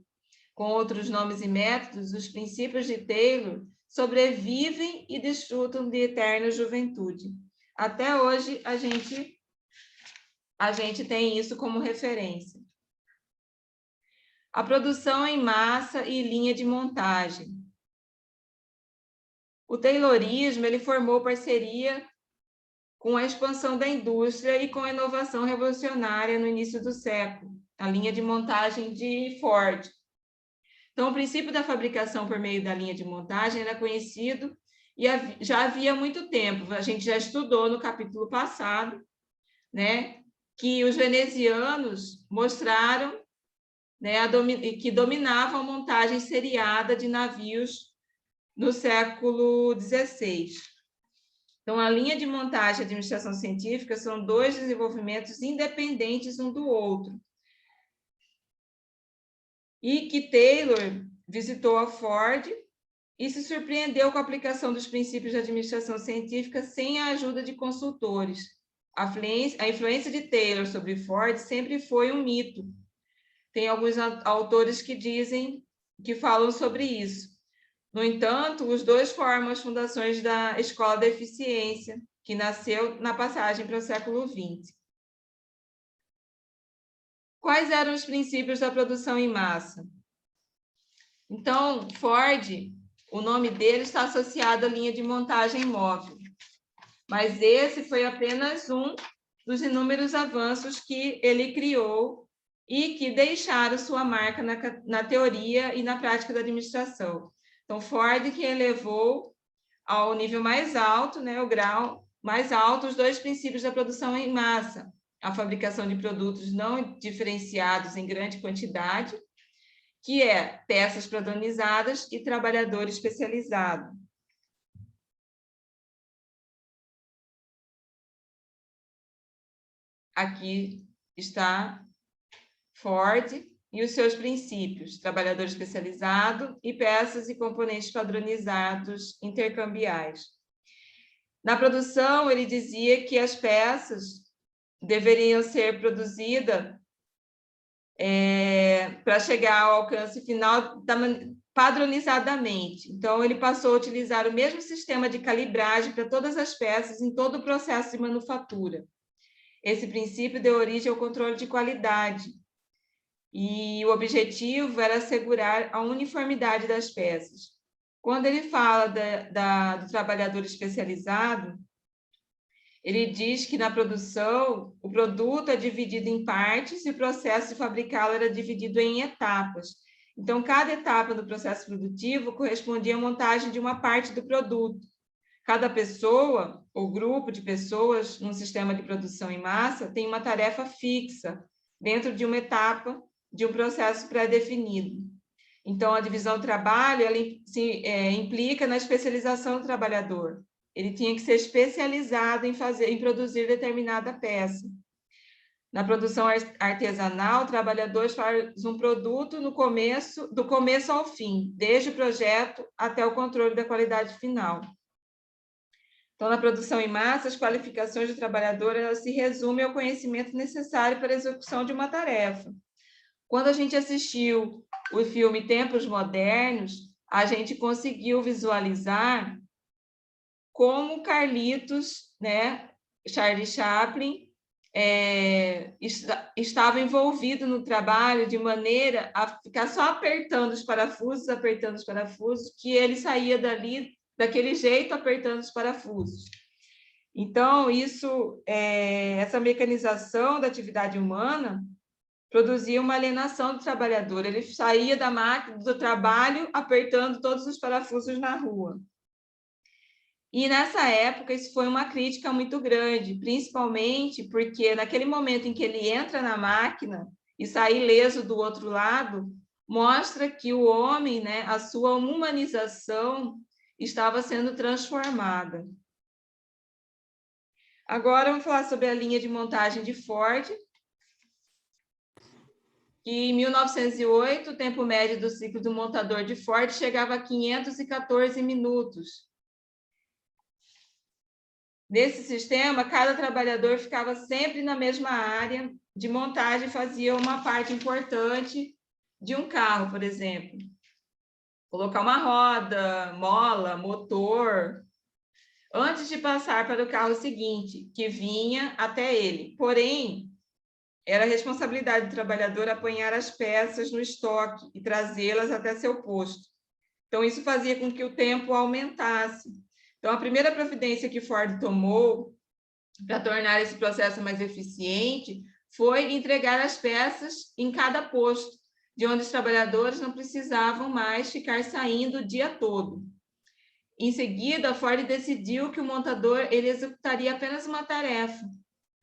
Com outros nomes e métodos, os princípios de Taylor sobrevivem e desfrutam de eterna juventude. Até hoje, a gente tem isso como referência. A produção em massa e linha de montagem. O Taylorismo, ele formou parceria com a expansão da indústria e com a inovação revolucionária no início do século, a linha de montagem de Ford. Então, o princípio da fabricação por meio da linha de montagem era conhecido e já havia muito tempo. A gente já estudou no capítulo passado, né, que os venezianos mostraram, né, que dominavam a montagem seriada de navios no século XVI. Então, a linha de montagem e administração científica são dois desenvolvimentos independentes um do outro. E que Taylor visitou a Ford e se surpreendeu com a aplicação dos princípios de administração científica sem a ajuda de consultores. A influência de Taylor sobre Ford sempre foi um mito. Tem alguns autores que falam sobre isso. No entanto, os dois formam as fundações da Escola da Eficiência, que nasceu na passagem para o século XX. Quais eram os princípios da produção em massa? Então, Ford, o nome dele está associado à linha de montagem móvel, mas esse foi apenas um dos inúmeros avanços que ele criou e que deixaram sua marca na teoria e na prática da administração. Então, Ford que elevou ao nível mais alto, né, o grau mais alto, os dois princípios da produção em massa, a fabricação de produtos não diferenciados em grande quantidade, que é peças padronizadas e trabalhador especializado. Aqui está Ford e os seus princípios, trabalhador especializado e peças e componentes padronizados intercambiais. Na produção, ele dizia que as peças deveriam ser produzidas para chegar ao alcance final padronizadamente. Então, ele passou a utilizar o mesmo sistema de calibragem para todas as peças em todo o processo de manufatura. Esse princípio deu origem ao controle de qualidade, e o objetivo era assegurar a uniformidade das peças. Quando ele fala do trabalhador especializado, ele diz que na produção o produto é dividido em partes e o processo de fabricá-lo era dividido em etapas. Então, cada etapa do processo produtivo correspondia à montagem de uma parte do produto. Cada pessoa ou grupo de pessoas num sistema de produção em massa tem uma tarefa fixa dentro de uma etapa de um processo pré-definido. Então, a divisão do trabalho ela implica na especialização do trabalhador. Ele tinha que ser especializado em produzir determinada peça. Na produção artesanal, o trabalhador faz um produto do começo ao fim, desde o projeto até o controle da qualidade final. Então, na produção em massa, as qualificações do trabalhador elas se resumem ao conhecimento necessário para a execução de uma tarefa. Quando a gente assistiu o filme Tempos Modernos, a gente conseguiu visualizar como Carlitos, né, Charlie Chaplin, estava envolvido no trabalho de maneira a ficar só apertando os parafusos, que ele saía dali daquele jeito, apertando os parafusos. Então, essa mecanização da atividade humana produzia uma alienação do trabalhador. Ele saía da máquina do trabalho apertando todos os parafusos na rua. E, nessa época, isso foi uma crítica muito grande, principalmente porque, naquele momento em que ele entra na máquina e sai ileso do outro lado, mostra que o homem, né, a sua humanização estava sendo transformada. Agora, vamos falar sobre a linha de montagem de Ford, que, em 1908, o tempo médio do ciclo do montador de Ford chegava a 514 minutos. Nesse sistema, cada trabalhador ficava sempre na mesma área de montagem e fazia uma parte importante de um carro, por exemplo. Colocar uma roda, mola, motor, antes de passar para o carro seguinte, que vinha até ele. Porém, era responsabilidade do trabalhador apanhar as peças no estoque e trazê-las até seu posto. Então, isso fazia com que o tempo aumentasse. Então, a primeira providência que Ford tomou para tornar esse processo mais eficiente foi entregar as peças em cada posto, de onde os trabalhadores não precisavam mais ficar saindo o dia todo. Em seguida, Ford decidiu que o montador ele executaria apenas uma tarefa,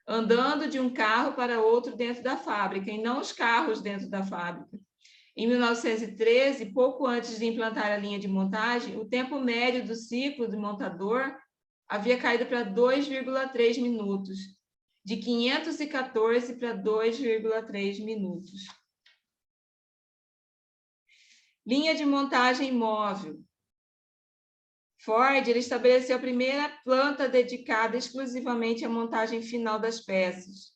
andando de um carro para outro dentro da fábrica, e não os carros dentro da fábrica. Em 1913, pouco antes de implantar a linha de montagem, o tempo médio do ciclo do montador havia caído para 2,3 minutos, de 514 para 2,3 minutos. Linha de montagem móvel. Ford ele estabeleceu a primeira planta dedicada exclusivamente à montagem final das peças.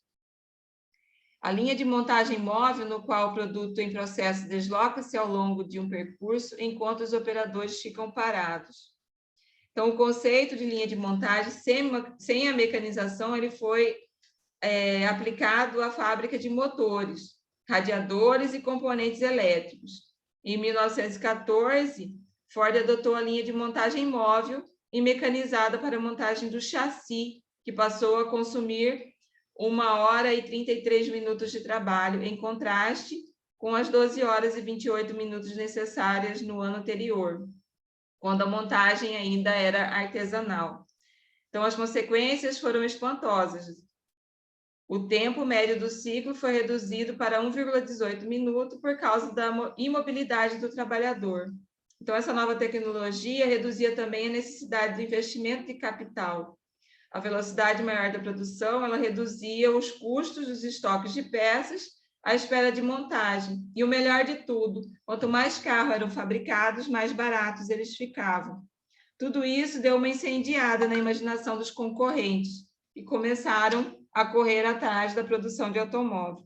A linha de montagem móvel, no qual o produto em processo desloca-se ao longo de um percurso, enquanto os operadores ficam parados. Então, o conceito de linha de montagem, sem a mecanização, ele foi aplicado à fábrica de motores, radiadores e componentes elétricos. Em 1914, Ford adotou a linha de montagem móvel e mecanizada para a montagem do chassi, que passou a consumir 1 hora e 33 minutos de trabalho, em contraste com as 12 horas e 28 minutos necessárias no ano anterior, quando a montagem ainda era artesanal. Então, as consequências foram espantosas. O tempo médio do ciclo foi reduzido para 1,18 minuto por causa da imobilidade do trabalhador. Então, essa nova tecnologia reduzia também a necessidade do investimento de capital. A velocidade maior da produção, ela reduzia os custos dos estoques de peças à espera de montagem. E o melhor de tudo, quanto mais carros eram fabricados, mais baratos eles ficavam. Tudo isso deu uma incendiada na imaginação dos concorrentes e começaram a correr atrás da produção de automóvel.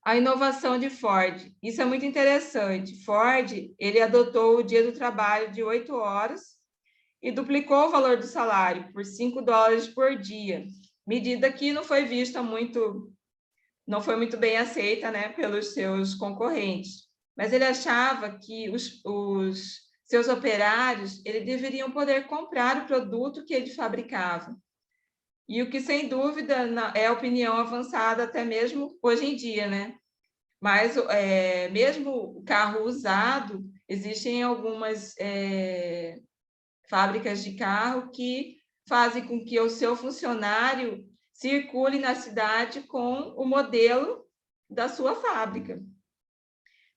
A inovação de Ford. Isso é muito interessante. Ford, ele adotou o dia do trabalho de 8 horas e duplicou o valor do salário por $5 por dia, medida que não foi vista não foi muito bem aceita, né, pelos seus concorrentes. Mas ele achava que os seus operários eles deveriam poder comprar o produto que ele fabricava. E o que, sem dúvida, é a opinião avançada até mesmo hoje em dia, né? Mas, mesmo o carro usado, existem algumas fábricas de carro que fazem com que o seu funcionário circule na cidade com o modelo da sua fábrica.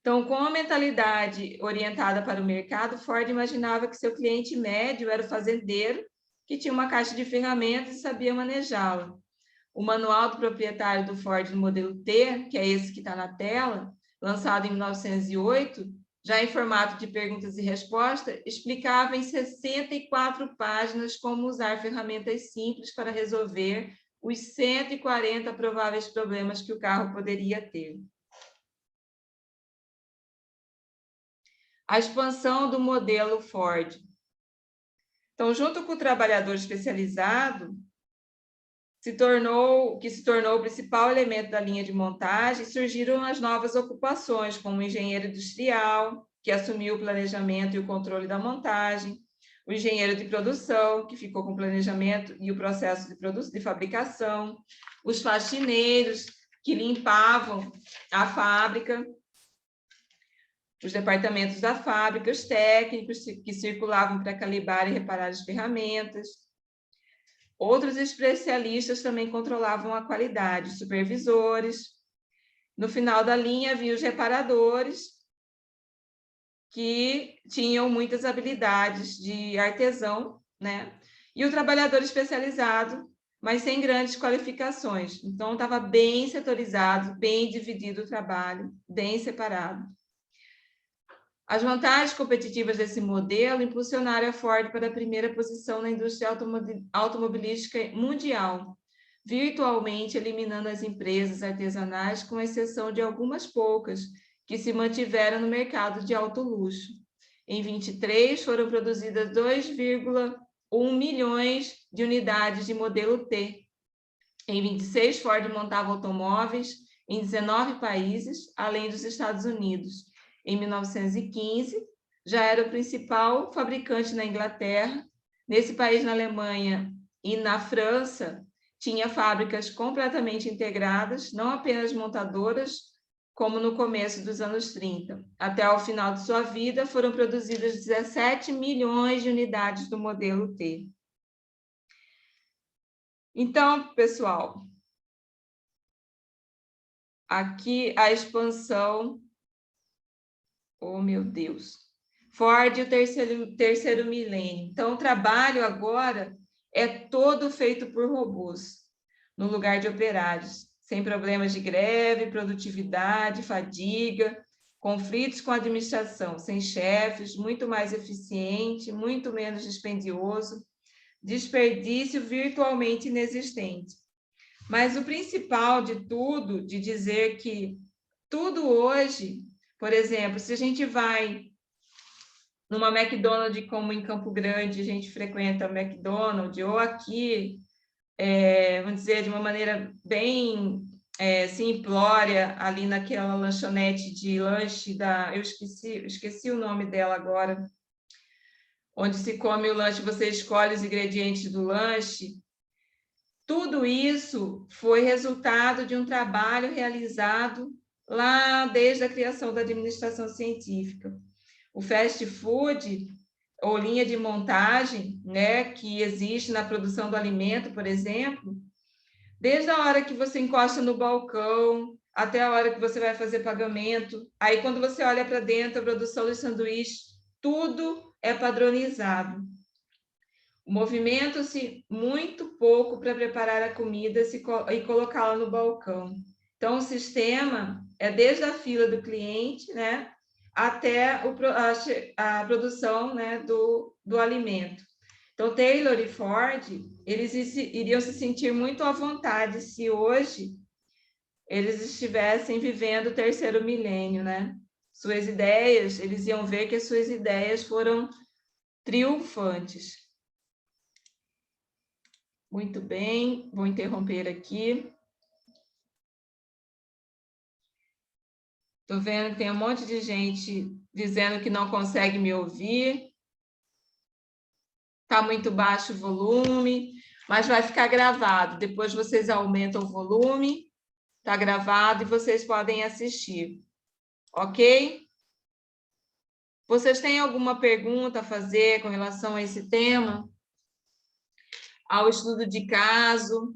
Então, com a mentalidade orientada para o mercado, Ford imaginava que seu cliente médio era o fazendeiro, que tinha uma caixa de ferramentas e sabia manejá-la. O manual do proprietário do Ford no modelo T, que é esse que está na tela, lançado em 1908, já em formato de perguntas e respostas, explicava em 64 páginas como usar ferramentas simples para resolver os 140 prováveis problemas que o carro poderia ter. A expansão do modelo Ford. Então, junto com o trabalhador especializado, que se tornou o principal elemento da linha de montagem, surgiram as novas ocupações, como o engenheiro industrial, que assumiu o planejamento e o controle da montagem, o engenheiro de produção, que ficou com o planejamento e o processo de fabricação, os faxineiros, que limpavam a fábrica, os departamentos da fábrica, os técnicos que circulavam para calibrar e reparar as ferramentas. Outros especialistas também controlavam a qualidade, supervisores. No final da linha havia os reparadores, que tinham muitas habilidades de artesão, né? E o trabalhador especializado, mas sem grandes qualificações. Então, estava bem setorizado, bem dividido o trabalho, bem separado. As vantagens competitivas desse modelo impulsionaram a Ford para a primeira posição na indústria automobilística mundial, virtualmente eliminando as empresas artesanais, com exceção de algumas poucas, que se mantiveram no mercado de alto luxo. Em 23, foram produzidas 2,1 milhões de unidades de modelo T. Em 26, Ford montava automóveis em 19 países, além dos Estados Unidos. Em 1915, já era o principal fabricante na Inglaterra. Nesse país, na Alemanha e na França, tinha fábricas completamente integradas, não apenas montadoras, como no começo dos anos 30. Até o final de sua vida, foram produzidas 17 milhões de unidades do modelo T. Então, pessoal, aqui a expansão. Oh, meu Deus. Ford e o terceiro milênio. Então, o trabalho agora é todo feito por robôs, no lugar de operários, sem problemas de greve, produtividade, fadiga, conflitos com a administração, sem chefes, muito mais eficiente, muito menos dispendioso, desperdício virtualmente inexistente. Mas o principal de tudo, de dizer que tudo hoje, por exemplo, se a gente vai numa McDonald's, como em Campo Grande, a gente frequenta a McDonald's, ou aqui, vamos dizer, de uma maneira bem simplória, ali naquela lanchonete de lanche eu esqueci o nome dela agora, onde se come o lanche, você escolhe os ingredientes do lanche. Tudo isso foi resultado de um trabalho realizado lá desde a criação da administração científica. O fast food, ou linha de montagem, né, que existe na produção do alimento, por exemplo, desde a hora que você encosta no balcão, até a hora que você vai fazer pagamento, aí quando você olha para dentro, a produção dos sanduíches, tudo é padronizado. Movimenta-se muito pouco para preparar a comida e colocá-la no balcão. Então, o sistema é desde a fila do cliente, né, até a produção, né, do alimento. Então, Taylor e Ford, eles iriam se sentir muito à vontade se hoje eles estivessem vivendo o terceiro milênio, né? Suas ideias, eles iam ver que as suas ideias foram triunfantes. Muito bem, vou interromper aqui. Estou vendo que tem um monte de gente dizendo que não consegue me ouvir. Está muito baixo o volume, mas vai ficar gravado. Depois vocês aumentam o volume, está gravado e vocês podem assistir. Ok? Vocês têm alguma pergunta a fazer com relação a esse tema? Ao estudo de caso?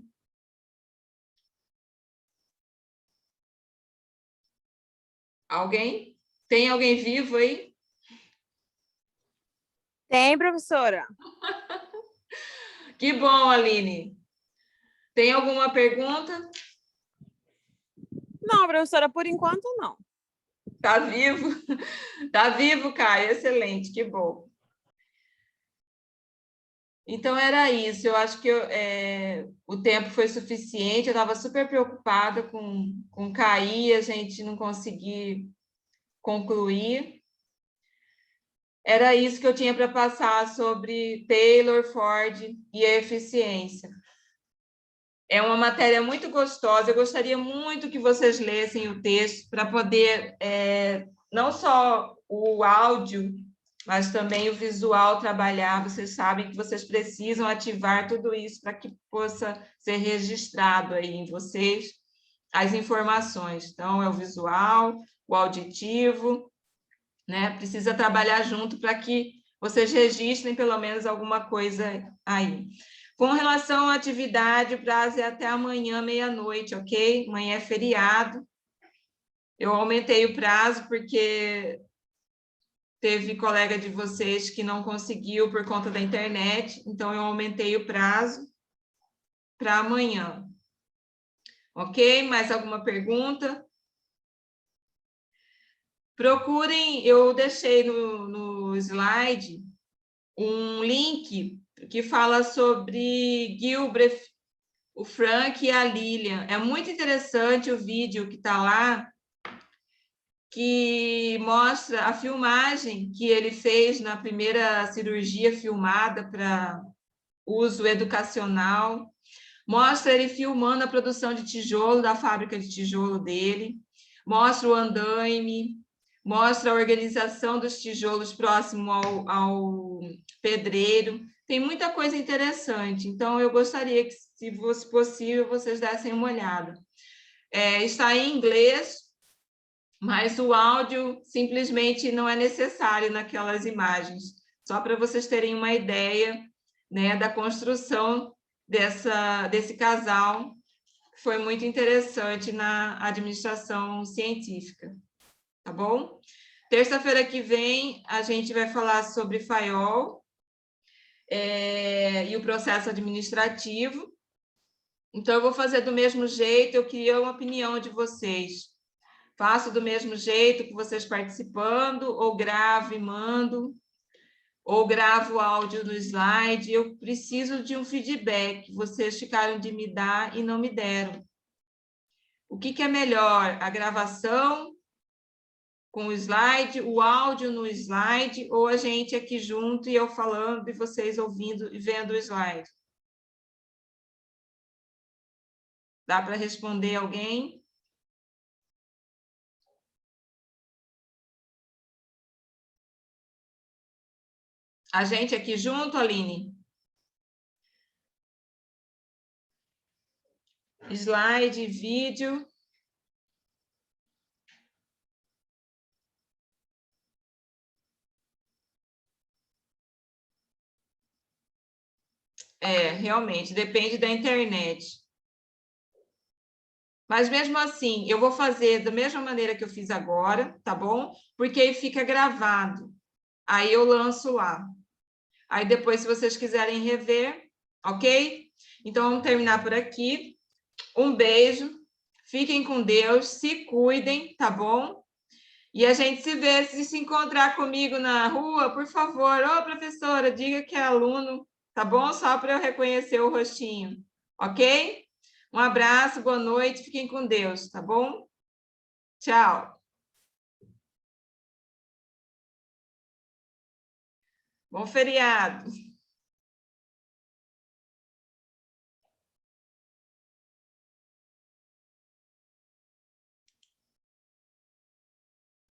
Alguém? Tem alguém vivo aí? Tem, professora. Que bom, Aline. Tem alguma pergunta? Não, professora, por enquanto não. Tá vivo? Tá vivo, Caio. Excelente, que bom. Então, era isso. Eu acho que o tempo foi suficiente. Eu estava super preocupada com cair, a gente não conseguir concluir. Era isso que eu tinha para passar sobre Taylor, Ford e a eficiência. É uma matéria muito gostosa. Eu gostaria muito que vocês lessem o texto para poder, não só o áudio, mas também o visual trabalhar. Vocês sabem que vocês precisam ativar tudo isso para que possa ser registrado aí em vocês as informações. Então, é o visual, o auditivo, né? Precisa trabalhar junto para que vocês registrem pelo menos alguma coisa aí. Com relação à atividade, o prazo é até amanhã, meia-noite, ok? Amanhã é feriado. Eu aumentei o prazo porque teve colega de vocês que não conseguiu por conta da internet, então eu aumentei o prazo para amanhã. Ok? Mais alguma pergunta? Procurem, eu deixei no slide um link que fala sobre Gilbreth, o Frank e a Lilian. É muito interessante o vídeo que está lá, que mostra a filmagem que ele fez na primeira cirurgia filmada para uso educacional. Mostra ele filmando a produção de tijolo da fábrica de tijolo dele. Mostra o andaime. Mostra a organização dos tijolos próximo ao pedreiro. Tem muita coisa interessante. Então, eu gostaria que, se fosse possível, vocês dessem uma olhada. Está em inglês, mas o áudio simplesmente não é necessário naquelas imagens. Só para vocês terem uma ideia, né, da construção desse casal, que foi muito interessante na administração científica. Tá bom? Terça-feira que vem, a gente vai falar sobre FAIOL e o processo administrativo. Então, eu vou fazer do mesmo jeito, eu queria uma opinião de vocês. Faço do mesmo jeito que vocês participando, ou gravo e mando, ou gravo o áudio no slide. Eu preciso de um feedback. Vocês ficaram de me dar e não me deram. O que é melhor? A gravação com o slide, o áudio no slide, ou a gente aqui junto e eu falando e vocês ouvindo e vendo o slide? Dá para responder alguém? A gente aqui junto, Aline? Slide, vídeo. Realmente, depende da internet. Mas mesmo assim, eu vou fazer da mesma maneira que eu fiz agora, tá bom? Porque aí fica gravado. Aí eu lanço lá. Aí depois, se vocês quiserem rever, ok? Então, vamos terminar por aqui. Um beijo. Fiquem com Deus, se cuidem, tá bom? E a gente se vê, se encontrar comigo na rua, por favor, ô professora, diga que é aluno, tá bom? Só para eu reconhecer o rostinho, ok? Um abraço, boa noite, fiquem com Deus, tá bom? Tchau. Bom feriado.